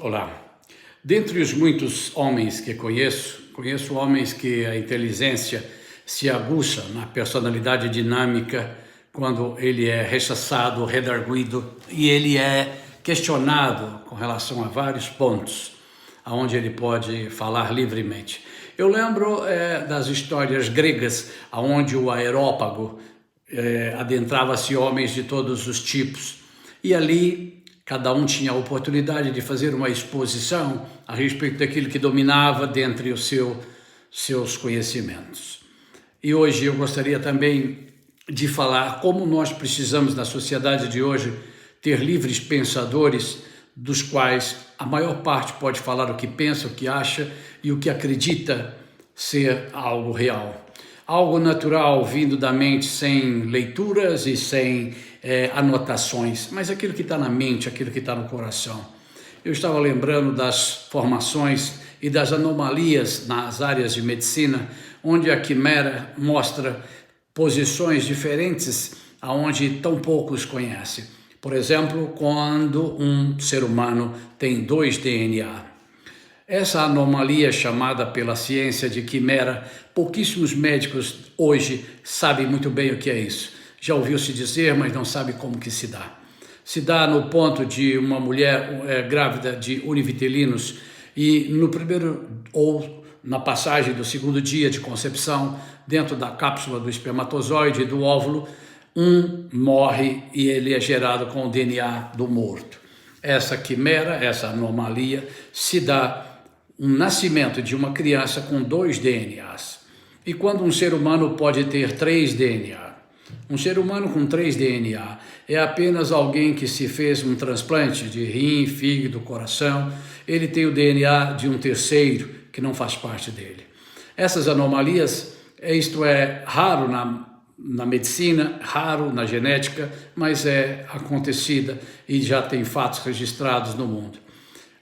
Olá. Dentre os muitos homens que conheço homens que a inteligência se aguça na personalidade dinâmica quando ele é rechaçado, redarguido e ele é questionado com relação a vários pontos onde ele pode falar livremente. Eu lembro das histórias gregas, onde o aerópago adentrava-se homens de todos os tipos e ali cada um tinha a oportunidade de fazer uma exposição a respeito daquilo que dominava dentre os seus conhecimentos. E hoje eu gostaria também de falar como nós precisamos, na sociedade de hoje, ter livres pensadores, dos quais a maior parte pode falar o que pensa, o que acha e o que acredita ser algo real. Algo natural vindo da mente, sem leituras e sem anotações, mas aquilo que está na mente, aquilo que está no coração. Eu estava lembrando das formações e das anomalias nas áreas de medicina, onde a quimera mostra posições diferentes aonde tão poucos conhecem. Por exemplo, quando um ser humano tem 2 DNA. Essa anomalia chamada pela ciência de quimera, pouquíssimos médicos hoje sabem muito bem o que é isso. Já ouviu-se dizer, mas não sabe como que se dá. Se dá no ponto de uma mulher grávida de univitelinos e no primeiro ou na passagem do 2º dia de concepção, dentro da cápsula do espermatozoide e do óvulo, um morre e ele é gerado com o DNA do morto. Essa quimera, essa anomalia, se dá um nascimento de uma criança com 2 DNAs. E quando um ser humano pode ter 3 DNA? Um ser humano com 3 DNA é apenas alguém que se fez um transplante de rim, fígado, coração. Ele tem o DNA de um terceiro que não faz parte dele. Essas anomalias, isto é raro na medicina, raro na genética, mas é acontecida e já tem fatos registrados no mundo.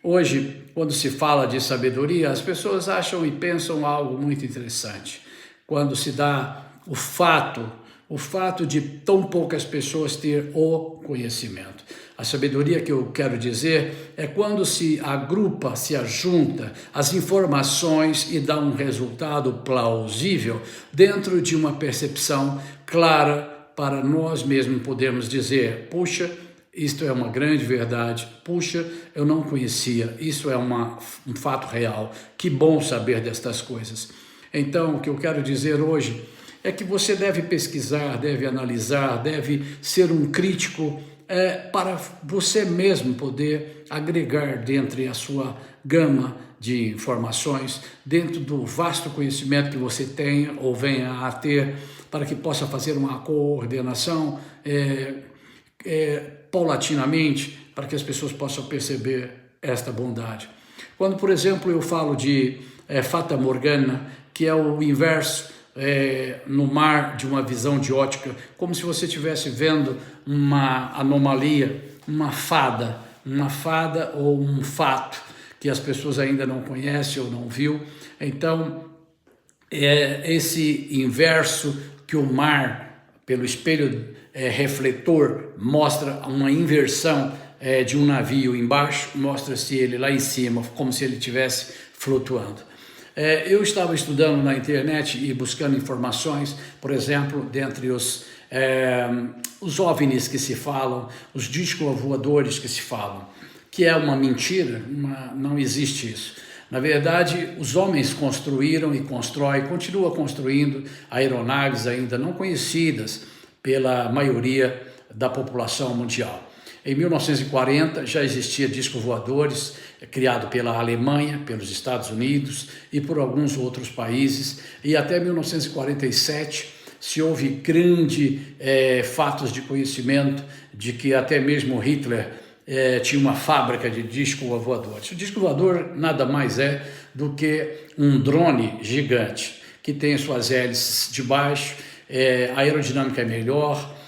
Hoje, quando se fala de sabedoria, as pessoas acham e pensam algo muito interessante. Quando se dá o fato de tão poucas pessoas ter o conhecimento. A sabedoria que eu quero dizer é quando se agrupa, se ajunta as informações e dá um resultado plausível dentro de uma percepção clara para nós mesmos podermos dizer, puxa, isto é uma grande verdade, puxa, eu não conhecia, isso é um fato real, que bom saber destas coisas. Então, o que eu quero dizer hoje é que você deve pesquisar, deve analisar, deve ser um crítico para você mesmo poder agregar dentro da sua gama de informações, dentro do vasto conhecimento que você tenha ou venha a ter, para que possa fazer uma coordenação paulatinamente, para que as pessoas possam perceber esta bondade. Quando, por exemplo, eu falo de Fata Morgana, que é o inverso, no mar de uma visão de ótica, como se você estivesse vendo uma anomalia, uma fada ou um fato que as pessoas ainda não conhecem ou não viu. Então, é esse inverso que o mar, pelo espelho refletor, mostra uma inversão de um navio embaixo, mostra-se ele lá em cima, como se ele estivesse flutuando. Eu estava estudando na internet e buscando informações, por exemplo, dentre os OVNIs que se falam, os discos voadores que se falam, que é uma mentira, não existe isso. Na verdade, os homens construíram e constroem, continuam construindo aeronaves ainda não conhecidas pela maioria da população mundial. Em 1940 já existia discos voadores, criado pela Alemanha, pelos Estados Unidos e por alguns outros países, e até 1947 se houve grandes fatos de conhecimento de que até mesmo Hitler tinha uma fábrica de disco voadores. O disco voador nada mais é do que um drone gigante, que tem suas hélices de baixo, a aerodinâmica é melhor,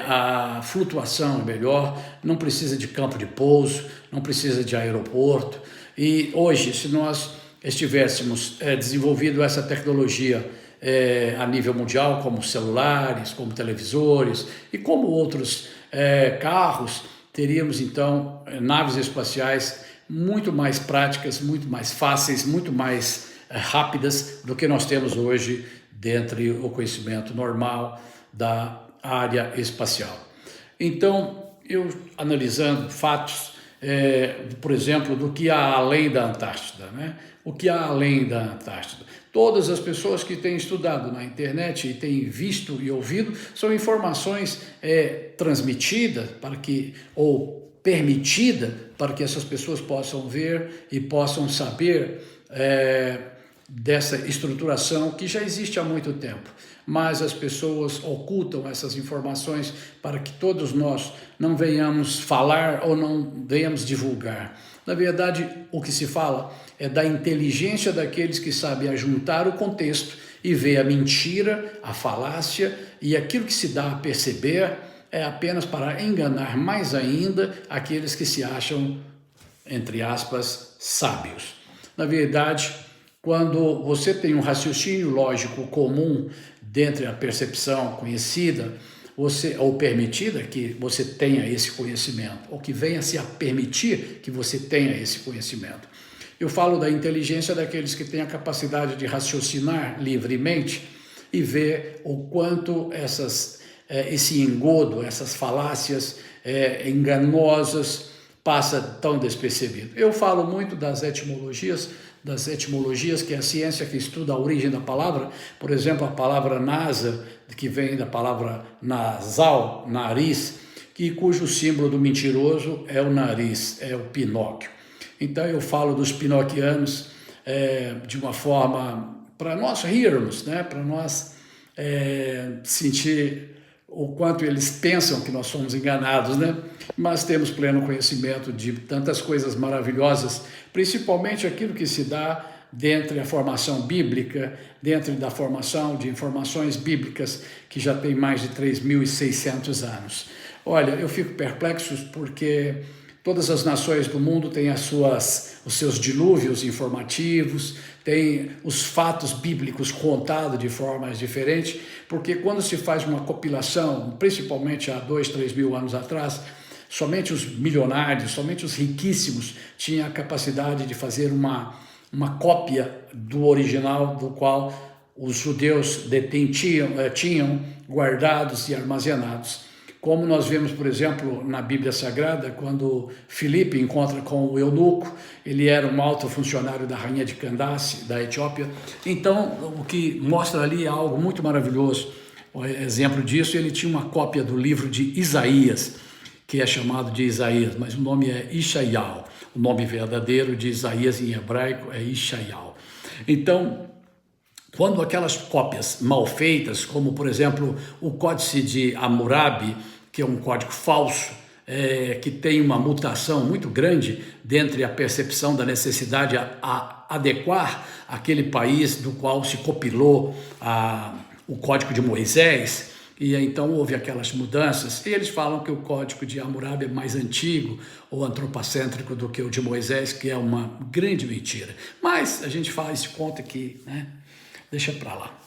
a flutuação é melhor, não precisa de campo de pouso, não precisa de aeroporto. E hoje, se nós estivéssemos desenvolvido essa tecnologia a nível mundial, como celulares, como televisores e como outros carros, teríamos então naves espaciais muito mais práticas, muito mais fáceis, muito mais rápidas do que nós temos hoje dentre o conhecimento normal da área espacial. Então, eu analisando fatos, por exemplo, do que há além da Antártida, né? O que há além da Antártida? Todas as pessoas que têm estudado na internet e têm visto e ouvido são informações transmitidas para que, ou permitida para que essas pessoas possam ver e possam saber dessa estruturação que já existe há muito tempo, mas as pessoas ocultam essas informações para que todos nós não venhamos falar ou não venhamos divulgar. Na verdade, o que se fala é da inteligência daqueles que sabem ajuntar o contexto e ver a mentira, a falácia, e aquilo que se dá a perceber é apenas para enganar mais ainda aqueles que se acham, entre aspas, sábios. Na verdade, quando você tem um raciocínio lógico comum dentro da percepção conhecida, ou permitida que você tenha esse conhecimento, ou que venha se a permitir que você tenha esse conhecimento. Eu falo da inteligência daqueles que têm a capacidade de raciocinar livremente e ver o quanto esse engodo, essas falácias enganosas passa tão despercebido. Eu falo muito das etimologias, que é a ciência que estuda a origem da palavra. Por exemplo, a palavra nasa, que vem da palavra nasal, nariz, cujo símbolo do mentiroso é o nariz, é o Pinóquio. Então eu falo dos pinocchianos de uma forma para nós rirmos, né? Para nós sentir o quanto eles pensam que nós somos enganados, né? Mas temos pleno conhecimento de tantas coisas maravilhosas, principalmente aquilo que se dá dentro da formação bíblica, dentro da formação de informações bíblicas que já tem mais de 3.600 anos. Olha, eu fico perplexo porque todas as nações do mundo têm os seus dilúvios informativos, têm os fatos bíblicos contados de formas diferentes, porque quando se faz uma compilação, principalmente há 2.000, 3.000 anos atrás, somente os milionários, somente os riquíssimos tinham a capacidade de fazer uma cópia do original, do qual os judeus tinham guardados e armazenados. Como nós vemos, por exemplo, na Bíblia Sagrada, quando Filipe encontra com o eunuco, ele era um alto funcionário da rainha de Candace, da Etiópia. Então, o que mostra ali é algo muito maravilhoso. O exemplo disso, ele tinha uma cópia do livro de Isaías, que é chamado de Isaías, mas o nome é Ishaial. O nome verdadeiro de Isaías em hebraico é Ishaial. Então, quando aquelas cópias mal feitas, como por exemplo o Códice de Hammurabi, que é um código falso, que tem uma mutação muito grande dentre a percepção da necessidade a adequar aquele país do qual se compilou o Código de Moisés, e então houve aquelas mudanças, e eles falam que o Código de Hammurabi é mais antigo ou antropocêntrico do que o de Moisés, que é uma grande mentira. Mas a gente faz de conta que, né, deixa para lá.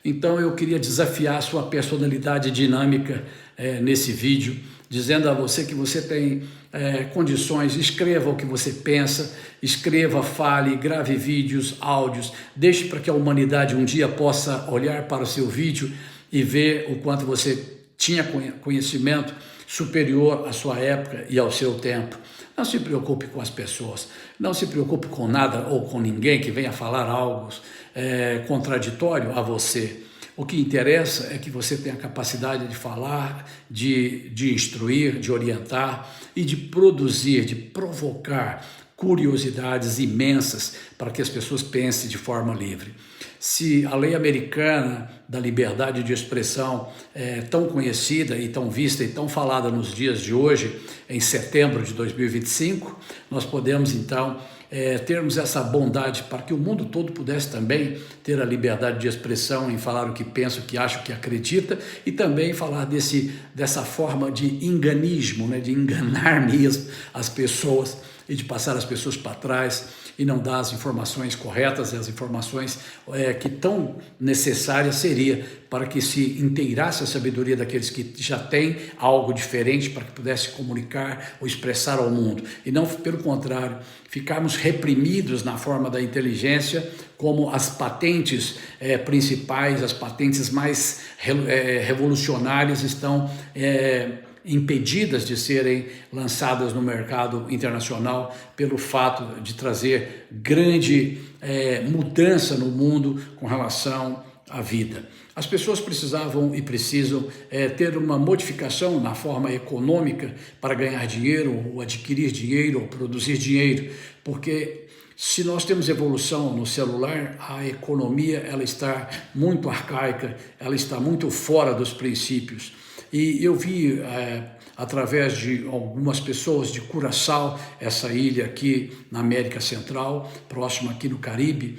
Então eu queria desafiar a sua personalidade dinâmica nesse vídeo, dizendo a você que você tem condições, escreva o que você pensa, escreva, fale, grave vídeos, áudios, deixe para que a humanidade um dia possa olhar para o seu vídeo e ver o quanto você tinha conhecimento superior à sua época e ao seu tempo. Não se preocupe com as pessoas, não se preocupe com nada ou com ninguém que venha falar algo contraditório a você. O que interessa é que você tenha a capacidade de falar, de instruir, de orientar e de produzir, de provocar curiosidades imensas para que as pessoas pensem de forma livre. Se a lei americana da liberdade de expressão é tão conhecida e tão vista e tão falada nos dias de hoje, em setembro de 2025, nós podemos então termos essa bondade para que o mundo todo pudesse também ter a liberdade de expressão em falar o que pensa, o que acha, o que acredita, e também falar dessa forma de enganismo, né, de enganar mesmo as pessoas e de passar as pessoas para trás e não dar as informações corretas e as informações que tão necessárias seria para que se inteirasse a sabedoria daqueles que já têm algo diferente para que pudesse comunicar ou expressar ao mundo, e não, pelo contrário, ficarmos reprimidos na forma da inteligência, como as patentes principais, as patentes mais revolucionárias estão impedidas de serem lançadas no mercado internacional pelo fato de trazer grande mudança no mundo com relação à vida. As pessoas precisavam e precisam ter uma modificação na forma econômica para ganhar dinheiro, ou adquirir dinheiro, ou produzir dinheiro, porque se nós temos evolução no celular, a economia ela está muito arcaica, ela está muito fora dos princípios. E eu vi, através de algumas pessoas de Curaçao, essa ilha aqui na América Central, próxima aqui no Caribe,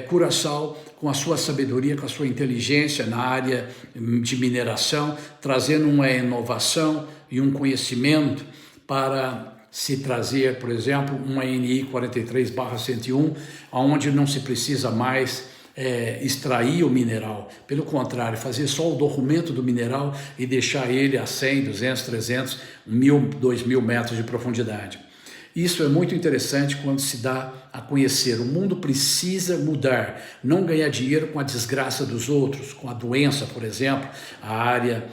Curaçao, com a sua sabedoria, com a sua inteligência na área de mineração, trazendo uma inovação e um conhecimento para se trazer, por exemplo, uma NI 43/101, onde não se precisa mais extrair o mineral, pelo contrário, fazer só o documento do mineral e deixar ele a 100, 200, 300, 1.000, 2.000 metros de profundidade. Isso é muito interessante quando se dá a conhecer. O mundo precisa mudar, não ganhar dinheiro com a desgraça dos outros, com a doença, por exemplo, a área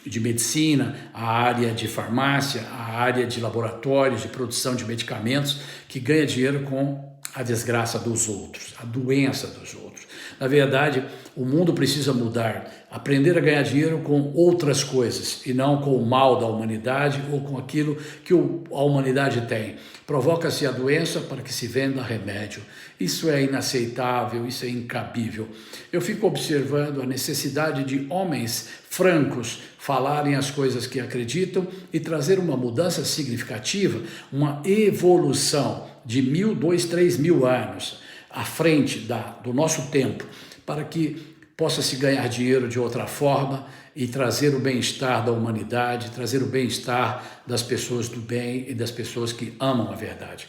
de medicina, a área de farmácia, a área de laboratórios, de produção de medicamentos, que ganha dinheiro com a desgraça dos outros, a doença dos outros. Na verdade, o mundo precisa mudar, aprender a ganhar dinheiro com outras coisas e não com o mal da humanidade ou com aquilo que a humanidade tem. Provoca-se a doença para que se venda remédio. Isso é inaceitável, isso é incabível. Eu fico observando a necessidade de homens francos falarem as coisas que acreditam e trazer uma mudança significativa, uma evolução de 1.000, 2.000, 3.000 anos à frente do nosso tempo, para que possa-se ganhar dinheiro de outra forma e trazer o bem-estar da humanidade, trazer o bem-estar das pessoas do bem e das pessoas que amam a verdade.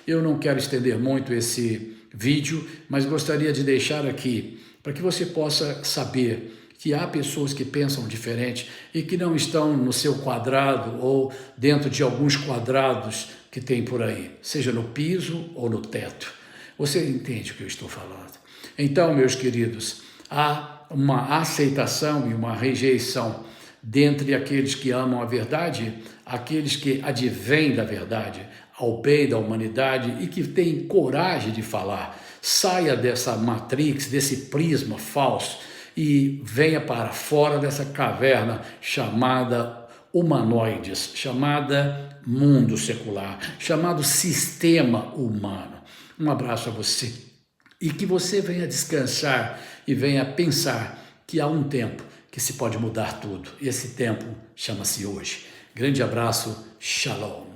Eu não quero estender muito esse vídeo, mas gostaria de deixar aqui para que você possa saber que há pessoas que pensam diferente e que não estão no seu quadrado ou dentro de alguns quadrados que tem por aí, seja no piso ou no teto. Você entende o que eu estou falando? Então, meus queridos, há uma aceitação e uma rejeição dentre aqueles que amam a verdade, aqueles que advêm da verdade, ao bem da humanidade e que têm coragem de falar. Saia dessa matrix, desse prisma falso e venha para fora dessa caverna chamada humanoides, chamada mundo secular, chamado sistema humano. Um abraço a você e que você venha descansar e venha pensar que há um tempo que se pode mudar tudo. E esse tempo chama-se hoje. Grande abraço, shalom.